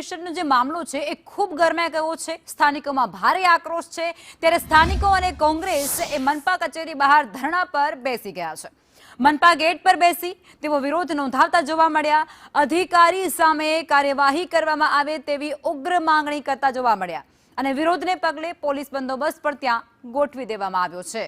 ડિમોલિશનનો જે મામલો છે એ ખૂબ ગરમાઈ ગયો છે। સ્થાનિકોમાં ભારે આક્રોશ છે। ત્યારે સ્થાનિકો અને કોંગ્રેસ એ મનપા કચેરી બહાર ધરણા પર બેસી ગયા છે। મનપા ગેટ પર બેસી તેઓ વિરોધ નોંધાવતા જોવા મળ્યા। અધિકારી સામે કાર્યવાહી કરવામાં આવે તેવી ઉગ્ર માંગણી કરતા જોવા મળ્યા અને વિરોધને પગલે પોલીસ બંદોબસ્ત પણ ત્યાં ગોઠવી દેવામાં આવ્યો છે।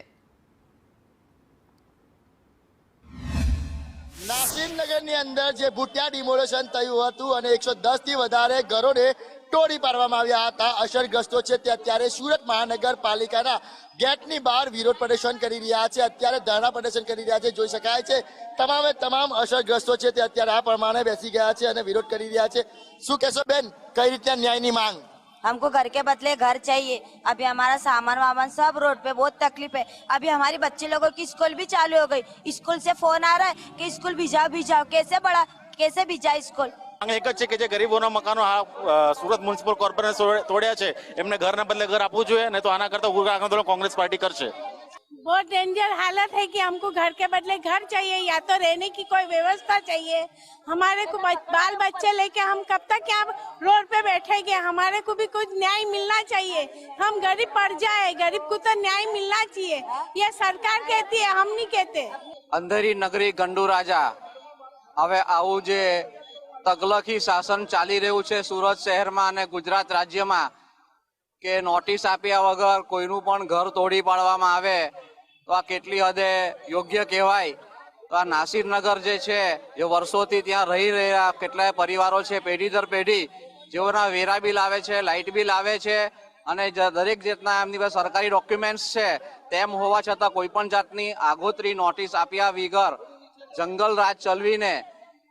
નાસિરનગરની અંદર જે ભૂતિયા ડિમોલેશન થયું હતું અને 110 થી વધારે ઘરોને તોડી પાડવામાં આવ્યા હતા। અસરગ્રસ્તો છે તે અત્યારે સુરત મહાનગરપાલિકાના ગેટની બહાર વિરોધ પ્રદર્શન કરી રહ્યા છે। અત્યારે ધરણા પ્રદર્શન કરી રહ્યા છે। જોઈ શકાય છે તમામે તમામ અસરગ્રસ્તો છે તે અત્યારે આ પ્રમાણે બેસી ગયા છે અને વિરોધ કરી રહ્યા છે। શું કહેશો બેન, કઈ રીતે ન્યાયની માંગ? हमको घर के बदले घर चाहिए। अभी हमारा सामान वामान सब रोड पे, बहुत तकलीफ है। अभी हमारी बच्चे लोगों की स्कूल भी चालू हो गई। स्कूल से फोन आ रहा है कि स्कूल भिजाओ। कैसे भिजा स्कूल? એક જ છે કે જે ગરીબોના મકાનો સુરત મ્યુનિસિપલ કોર્પોરેશન તોડ્યા છે એમને ઘરના બદલે ઘર આપવું જોઈએ, નહીં તો આના કરતા ઉગ્ર આંદોલન કોંગ્રેસ पार्टी કરશે। बहुत डेंजर हालत है कि हमको घर के बदले घर चाहिए या तो रहने की कोई व्यवस्था चाहिए। हमारे को बाल बच्चे लेके हम कब तक यहाँ रोड पे बैठेंगे? हमारे को भी कुछ न्याय मिलना चाहिए। हम गरीब पड़ जाए, गरीब को तो न्याय मिलना चाहिए। ये सरकार कहती है, हम नहीं कहते। अंधेरी नगरी गंडू राजा હવે આવું જે તગલખી શાસન ચાલી રહ્યું છે સુરત શહેરમાં અને ગુજરાત રાજ્યમાં કે નોટિસ આપ્યા વગર કોઈનું પણ ઘર તોડી પાડવામાં આવે તો આ કેટલી હદે યોગ્ય કહેવાય। તો આ નાસિરનગર જે છે એ વર્ષોથી ત્યાં રહી રહ્યા કેટલાય પરિવારો છે, પેઢી દર પેઢી, જેઓના વેરા બિલ આવે છે, લાઇટ બિલ આવે છે અને દરેક જાતના એમની પાસે સરકારી ડોક્યુમેન્ટ્સ છે, તેમ હોવા છતાં કોઈ પણ જાતની આગોતરી નોટિસ આપ્યા વગર જંગલ રાજ ચલાવીને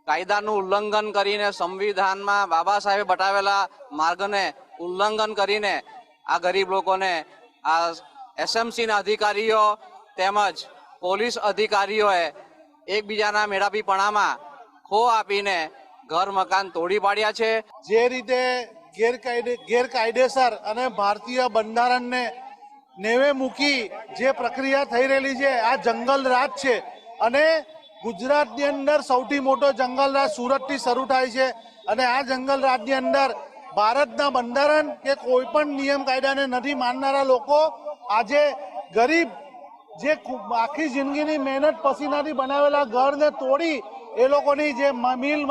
કાયદાનું ઉલ્લંઘન કરીને સંવિધાનમાં બાબા સાહેબે બતાવેલા માર્ગને ઉલ્લંઘન કરીને આ ગરીબ લોકોને આ એસએમસીના અધિકારીઓ તેમજ પોલીસ અધિકારીઓએ એકબીજાના મેળાપીપણામાં ખો આપીને ઘર મકાન તોડી પાડ્યા છે। જે રીતે ગેરકાયદેસર અને ભારતીય બંધારણને નેવે મૂકી જે પ્રક્રિયા થઈ રહેલી છે આ જંગલ રાજ છે અને ગુજરાતની અંદર સૌથી મોટો જંગલ રાજ સુરતથી શરૂ થાય છે અને આ જંગલ રાજની અંદર ભારતના બંધારણ કે કોઈ પણ નિયમ કાયદાને નથી માનનારા લોકો આજે ગરીબ જે આખી જિંદગીની મહેનત પસીનાથી બનાવેલા ઘરને તોડી એ લોકોની જે મિલ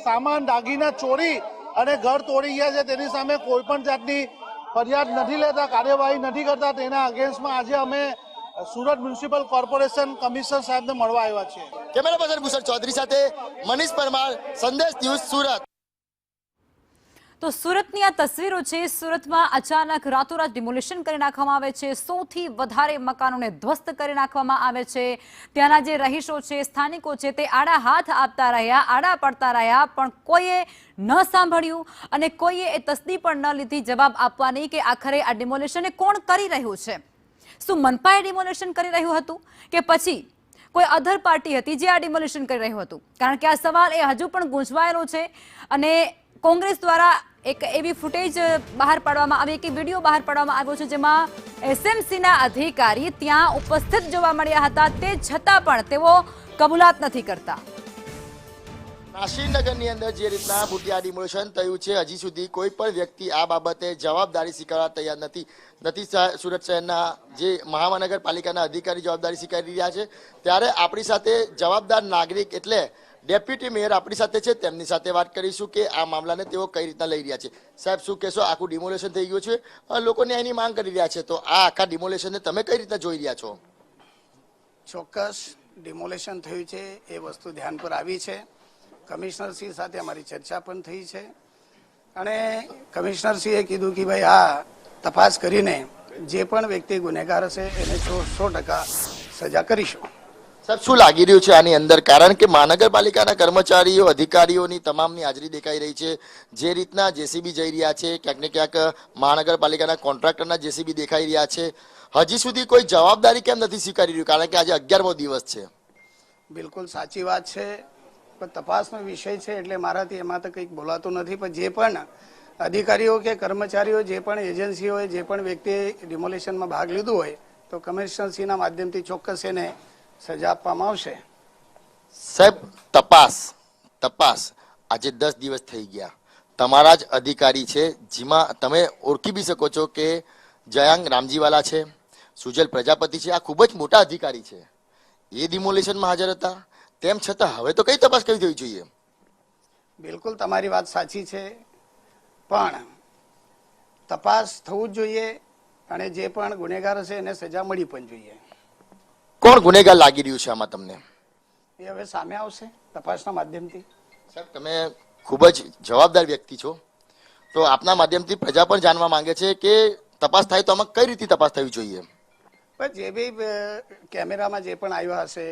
સામાન દાગીના ચોરી અને ઘર તોડી ગયા છે તેની સામે કોઈ પણ જાતની ફરિયાદ નથી લેતા, કાર્યવાહી નથી કરતા। તેના અગેન્સ્ટમાં આજે અમે સુરત મ્યુનિસિપલ કોર્પોરેશન કમિશનર સાહેબને મળવા આવ્યા છે। કેમેરા પર્સન ભૂષણ ચૌધરી સાથે મનીષ પરમાર, સંદેશ ન્યૂઝ, સુરત। તો સુરતની આ તસવીરો છે। સુરતમાં અચાનક રાતોરાત ડિમોલિશન કરી નાખવામાં આવે છે। 100 થી વધારે મકાનોને ધ્વસ્ત કરી નાખવામાં આવે છે। ત્યાંના જે રહીશો છે, સ્થાનિકો છે, તે આડા હાથ આપતા રહ્યા, આડા પડતા રહ્યા, પણ કોઈએ ન સાંભળ્યું અને કોઈએ એ તસ્દી પણ ન લીધી જવાબ આપવાની કે આખરે આ ડિમોલિશન કોણ કરી રહ્યું છે। શું મનપાએ ડિમોલિશન કરી રહ્યું હતું કે પછી કોઈ અધર પાર્ટી હતી જે આ ડિમોલિશન કરી રહ્યું હતું? કારણ કે આ સવાલ એ હજુ પણ ગૂંચવાયેલો છે અને કોંગ્રેસ દ્વારા એક એવી ફૂટેજ બહાર પાડવામાં આવી, એક વિડીયો બહાર પાડવામાં આવ્યો છે જેમાં એસએમસીના અધિકારી ત્યાં ઉપસ્થિત જોવા મળ્યા હતા, તે છતાં પણ તેઓ કબૂલાત નથી કરતા। નાસિરનગરની અંદર જે રીતના ભૂતિયા ડિમોલેશન થયું છે હજી સુધી કોઈ પણ વ્યક્તિ આ બાબતે જવાબદારી સ્વીકારવા તૈયાર નથી। સુરત શહેરના જે મહાનગરપાલિકાના અધિકારી જવાબદારી સ્વીકારી રહ્યા છે, ત્યારે આપણી સાથે જવાબદાર નાગરિક એટલે ડેપ્યુટી મેયર આપણી સાથે છે, તેમની સાથે વાત કરીશું કે આ મામલાને તેઓ કઈ રીતના લઈ રહ્યા છે। સાહેબ, શું કહેશો? આખું ડિમોલેશન થઈ ગયું છે, લોકો ન્યાયની માંગ કરી રહ્યા છે, તો આ આખા ડિમોલેશનને તમે કઈ રીતના જોઈ રહ્યા છો? ચોક્કસ ડિમોલેશન થયું છે એ વસ્તુ ધ્યાન પર આવી છે। કમિશનરશ્રી સાથે અમારી ચર્ચા પણ થઈ છે અને કમિશનરશ્રીએ કીધું કે ભાઈ આ તપાસ કરીને જે પણ વ્યક્તિ ગુનેગાર હશે એને 100% સજા કરીશું। સાહેબ, શું લાગી રહ્યું છે આની અંદર? કારણ કે મહાનગરપાલિકાના કર્મચારીઓ, અધિકારીઓની તમામની હાજરી દેખાઈ રહી છે। જે રીતના જેસીબી જઈ રહ્યા છે, ક્યાંક ને ક્યાંક મહાનગરપાલિકાના કોન્ટ્રાક્ટરના જેસીબી દેખાઈ રહ્યા છે, હજી સુધી કોઈ જવાબદારી કેમ નથી સ્વીકારી રહ્યું? કારણ કે આજે 11મો દિવસ છે। બિલકુલ સાચી વાત છે, પણ તપાસનો વિષય છે એટલે મારાથી એમાં તો કંઈક બોલાતું નથી। પણ જે પણ અધિકારીઓ કે કર્મચારીઓ, જે પણ એજન્સીઓએ જે પણ વ્યક્તિએ ડિમોલેશનમાં ભાગ લીધો હોય તો કમિશનરશ્રીના માધ્યમથી ચોક્કસ એને સજા આપવામાં આવશે। સાહેબ, તપાસ આજે 10 દિવસ થઈ ગયા, તમારા જ અધિકારી છે, જેમાં તમે ઓળખી બી શકો છો કે જયાંગ રામજીવાલા છે, સુજલ પ્રજાપતિ છે, આ ખૂબ જ મોટા અધિકારી છે, એ ડિમોલિશનમાં હાજર હતા. તેમ છતાં હવે તો કઈ તપાસ કરી દેવી જોઈએ? બિલકુલ તમારી વાત સાચી છે, પણ તપાસ થવું જ જોઈએ અને જે પણ ગુનેગાર હશે એને સજા મળી પણ જોઈએ. કોણ ગુનેગાર લાગી રહ્યું છે આમાં તમને? એ હવે સામે આવશે તપાસના માધ્યમથી. સાહેબ, તમે ખૂબ જ જવાબદાર વ્યક્તિ છો, તો આપના માધ્યમથી પ્રજા પણ જાણવા માંગે છે કે તપાસ થાય તો આમાં કઈ રીતે તપાસ થવી જોઈએ? પણ જે બી કેમેરામાં જે પણ આવ્યા હશે,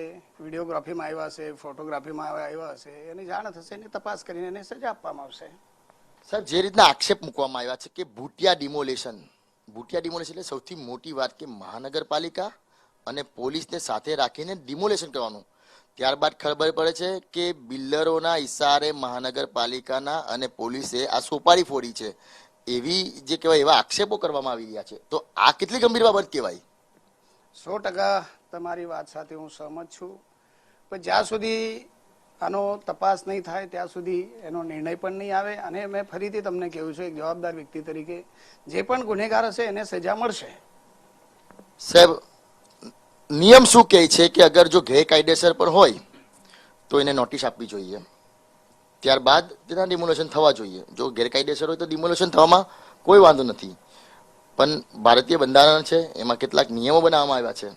વિડીયોગ્રાફીમાં આવ્યા હશે, ફોટોગ્રાફીમાં આવ્યા હશે, એની જાણ થશે, એની તપાસ કરીને એને સજા આપવામાં આવશે. સાહેબ, જે રીતના આક્ષેપ મૂકવામાં આવ્યા છે કે ભૂટિયા ડિમોલેશન એટલે સૌથી મોટી વાત કે મહાનગરપાલિકા અને પોલીસને સાથે રાખીને ડિમોલેશન કરવાનું. ત્યારબાદ ખબર પડે છે કે બિલ્ડરોના ઇશારે મહાનગરપાલિકાના અને પોલીસે આ સોપારી ફોડી છે, એવી જે કહેવાય એવા આક્ષેપો કરવામાં આવી રહ્યા છે. તો આ કેટલી ગંભીર બાબત કહેવાય? 100% તમારી વાત સાથે હું સહમત છું, પણ જ્યાં સુધી આનો તપાસ નહીં થાય ત્યાં સુધી એનો નિર્ણય પણ નહીં આવે. અને મેં ફરીથી તમને કહ્યું છું, એક જવાબદાર વ્યક્તિ તરીકે જે પણ ગુનેગાર હશે એને સજા મળશે. સાહેબ, નિયમ શું કહે છે કે અગર જો ગેરકાયદેસર પણ હોય તો એને નોટિસ આપવી જોઈએ, ત્યારબાદ તેના ડિમોલેશન થવા જોઈએ. જો ગેરકાયદેસર હોય તો ડિમોલેશન થવામાં કોઈ વાંધો નથી, પણ ભારતીય બંધારણ છે, એમાં કેટલાક નિયમો બનાવવામાં આવ્યા છે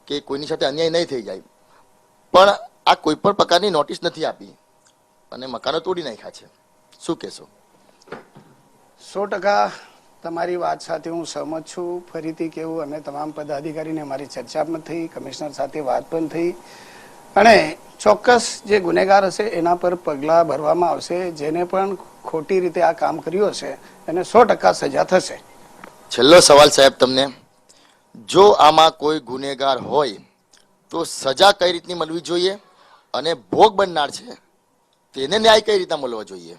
કે કોઈની સાથે અન્યાય નહીં થઈ જાય. પણ આ કોઈ પણ પ્રકારની નોટિસ નથી આપી અને મકાનો તોડી નાખ્યા છે. શું કહેશો? 100% તમારી વાત સાથે હું સહમત છું. ફરીથી કેવું, અમે તમામ પદાધિકારીને અમારી ચર્ચા પણ થઈ, કમિશનર સાથે વાત પણ થઈ, અને ચોક્કસ જે ગુનેગાર હશે એના પર પગલાં ભરવામાં આવશે. જેને પણ ખોટી રીતે આ કામ કર્યું હશે એને 100% સજા થશે. છેલ્લો સવાલ સાહેબ તમને, જો આમાં કોઈ ગુનેગાર હોય તો સજા કઈ રીતની મળવી જોઈએ અને ભોગ બનનાર છે તેને ન્યાય કઈ રીતના મળવો જોઈએ?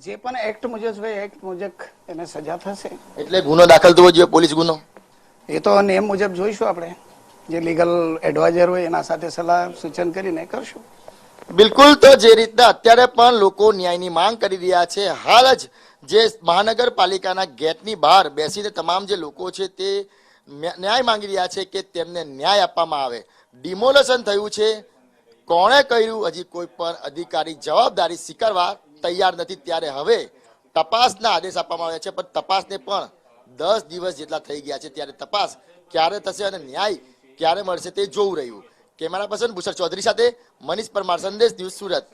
જે પણ એક્ટ મુજબ હોય એક્ટ મુજબ એને સજા થશે. એટલે ગુનો દાખલ થવો જોઈએ, પોલીસ ગુનો? એ તો નિયમ મુજબ જોઈશું, આપણે જે લીગલ એડવાઇઝર હોય એના સાથે સલાહ સૂચન કરીને કરશું. બિલકુલ. તો જે રીતના અત્યારે પણ લોકો ન્યાયની માંગ કરી રહ્યા છે, હાલ જ જે મહાનગરપાલિકાના ગેટની બહાર બેસીને તમામ જે લોકો છે તે ન્યાય માંગી રહ્યા છે કે તેમને ન્યાય આપવામાં આવે. ડિમોલેશન થયું છે, કોણે કર્યું હજી કોઈ પણ અધિકારી જવાબદારી સ્વીકારવા તૈયાર નથી. ત્યારે હવે તપાસના આદેશ આપવામાં આવ્યા છે, પણ તપાસને પણ 10 દિવસ જેટલા થઈ ગયા છે. ત્યારે તપાસ ક્યારે થશે અને ન્યાય ક્યારે મળશે તે જોવું રહ્યું. કેમેરા પર્સન ભૂષણ ચૌધરી સાથે મનીષ પરમાર, સંદેશ ન્યૂઝ, સુરત.